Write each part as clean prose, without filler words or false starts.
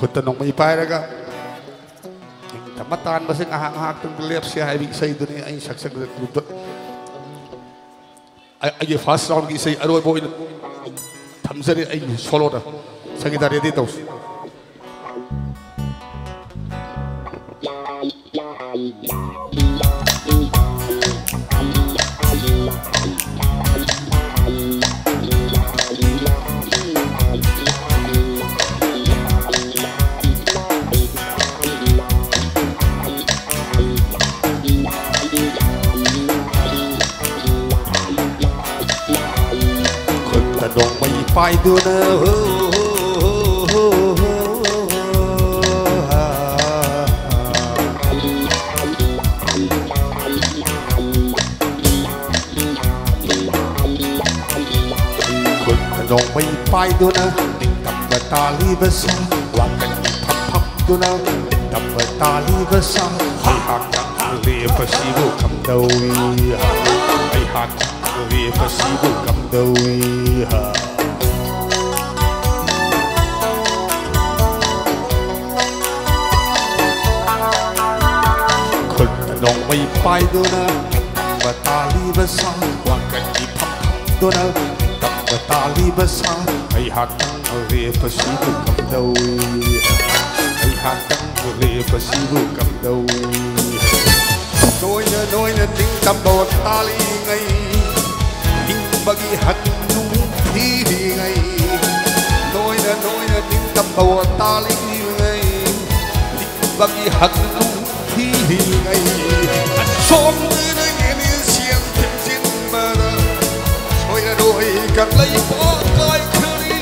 คนตนงไม่ไปแล้วก็ธรรมตานมาซึ่งอาหารต้องเลียบเสียให้วิสัยตัวนี้ไอ้สักสักตัวไอ้ฟาสต์ราวน์กี่สัยอร่อยบ่อยทำเสร็จไอ้โซโล่นะสังเกตได้ดีตัวดงไม่ไปดูนะคนดงไม่ไปดูนะติดกับตาลีบสาว่ากันพับดูนะติดกับตาลีบสาให้หักกันเรียบสิบุคำเดวีให้หักเรียบสิบุคำเดวีคนน้องไม่ไปดูนะบัตาลีบสาว่ากันที่พับดูนะกับบัตาลีบสาให้หักกันเรียบสิบุคำเดวีให้หักกันเรียบสิบุคำเดวีน้อยนะติ้งตำบดตาลีไงติ้งbagi hati ngai noi na ting tam bawa tali ngai ting bagi hati ngai som na ngeni siang tim sin bara soi na doi kan lai pa kai khari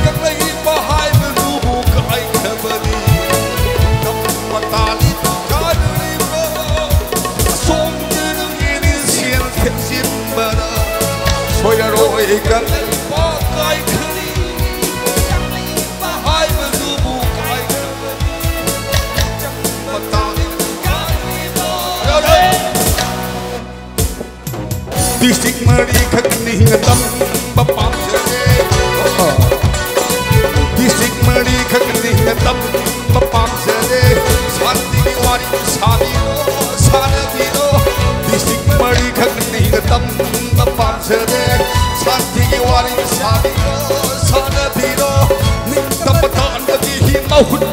kan lai pa hai ma nu bu kai khabani tam matali kai ni ba som na ngeni siang tim sin bara soi na doi kan lai pa kai khari kan lai pa hai ma nu bu kai khabani tam matali kai ni ba Disik mari khakni tam bapam se Disik mari khakni tam bapam se Santi wari sadiro Disik mari khakni tam bapam se Santi wari sadiro Ning tam patan bagi hi mahun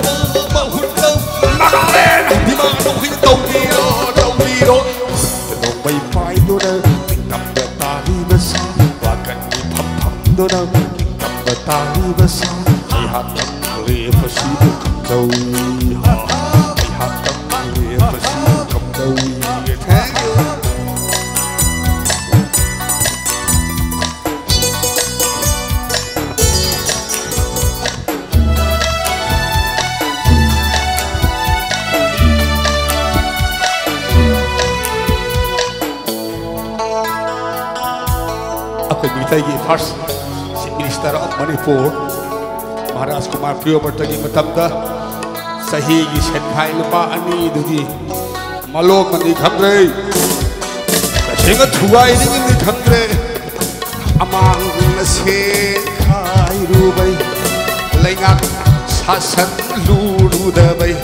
Magalen di mana hi tau dio Tadong bay pai do na Tali besar, bahkan di pam-pam donam, tingkap bertali besar, lihat kembali pesidu kembali, lihat kembali pesidu kembali. Thank you. Tagi first Minister of Manipur Maharaj Kumar Priyabar tagi matamda sahi gi senkhai lupa ani dugi malom mani khamre kasenga thuai ni khamre amang senkhai rubai laingat sasan lulu dabai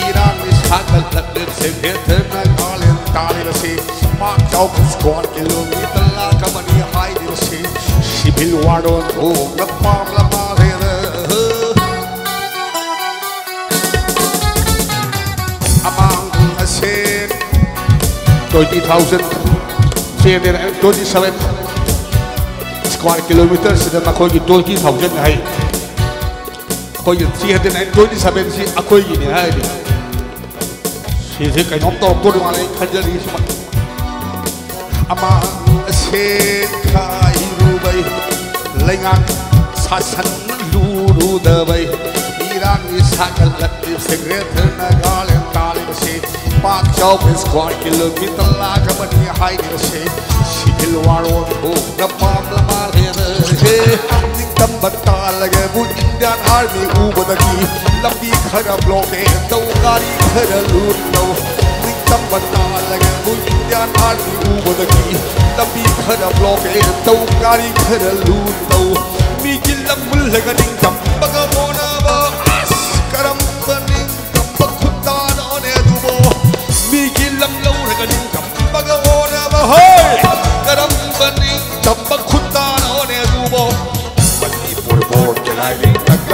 irang sakal laklep se phether na kalen tali se mak chau squad kilometer la kamani hai dirse sibil wadon thok na pam la ma re amang asen 20,000 327 square kilometers se na khoi gi 20,000 hai khoi 327 si akhoi gi ni hai si se kai nom to ko ma le khanjari amang senkhai rubai laingat sasan lulu dabai irang sakal latif secretary na galen talim se pak chau squad kilometer la kamani hai dir se sibil waro ho na pam la mal he tam batal ge bu Indian army ubadaki lambi khara bloke tau gari khara lut tau tam batal ge bu Indian army ubadaki lambi khara bloke tau gari khara lut tau mi gilam mul ga ding tam baga mona ba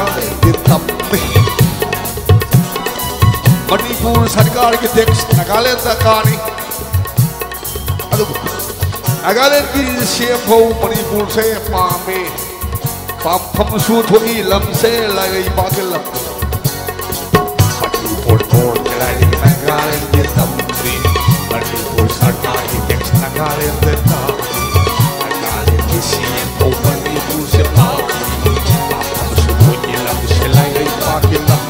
Nagaland तम्मे मणिपुर सरकार के टेक्स्ट नागालैंड कानी नागालैंड की CM हो मणिपुर से पामे palm suit हुई लम से लगी बाकी लम मणिपुर बोर्ड चलाई नागालैंड तम्मे मणिपुर सरकार की टेक्स्ट नागालैंड नागालैंड की CM हो मणिपुर से पाम सूट हुई लम से लगी बाकी लम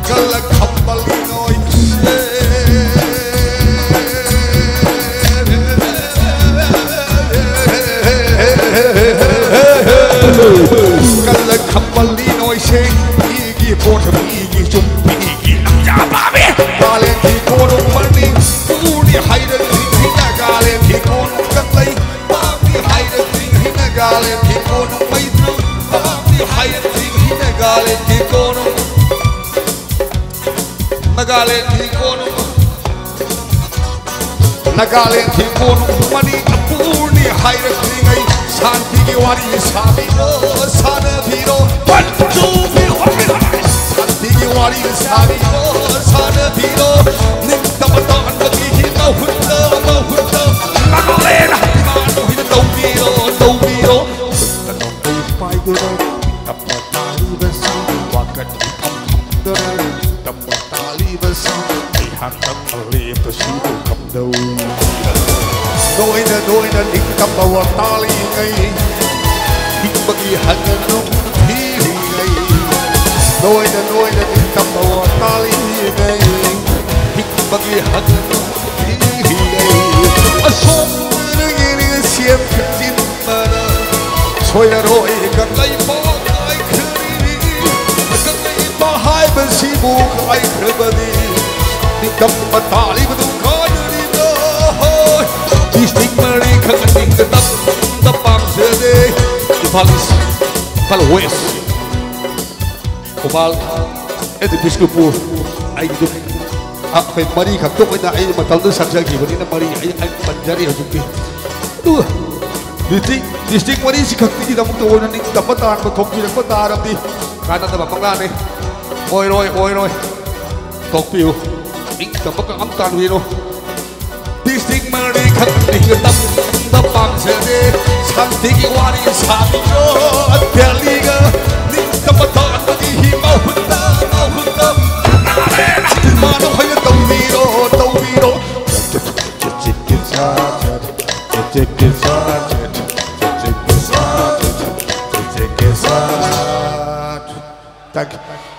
कल खम्बली नोई कल खम्बली नोई से की पोट की चुप्पी की लम्जा बाबे गाले की कोनो मरनी पूरी हाइर की गाले की कोनो कतई बाबी हाइर की गाले की कोनो मैत्र बाबी हाइर की गाले की कोनो Nagaland की कोनो मनी पूर्णी हाइर की गई शांति की वारी साबिरो सानवीरो शांति की वारी साबिरो सानवीरो नित्तमतान की ही बहुता Nagaland मानो ही तौबीरो तनों पाइगुरो तपताली बसा वाकट तमदरे तपताली बसा Hãy subscribe cho kênh Ghiền Mì Gõ để không bỏ lỡ những Cầm bật tả đi mà không có đi đâu đi sting mà đi khăn tình cái tâm bằng xe đi Palis Palis Kopal itu biskupu ai itu apa mari khắc tục cái ai mà tao nó sẵn sàng gì vậy nó mari ai panjari ở chung kia district mari si khắc gì đâu cũng tôi nên tập bắt tàn mà thọc gì là bắt tàn làm đi cái đó là bằng gan đi ôi rồi thọc piu Ing kapag ang tanwino Disting mari khating tam pang sede santi ki wari sabi ko at perliga ning kapatan di himaw hunda mano hay tawbiro Thank you.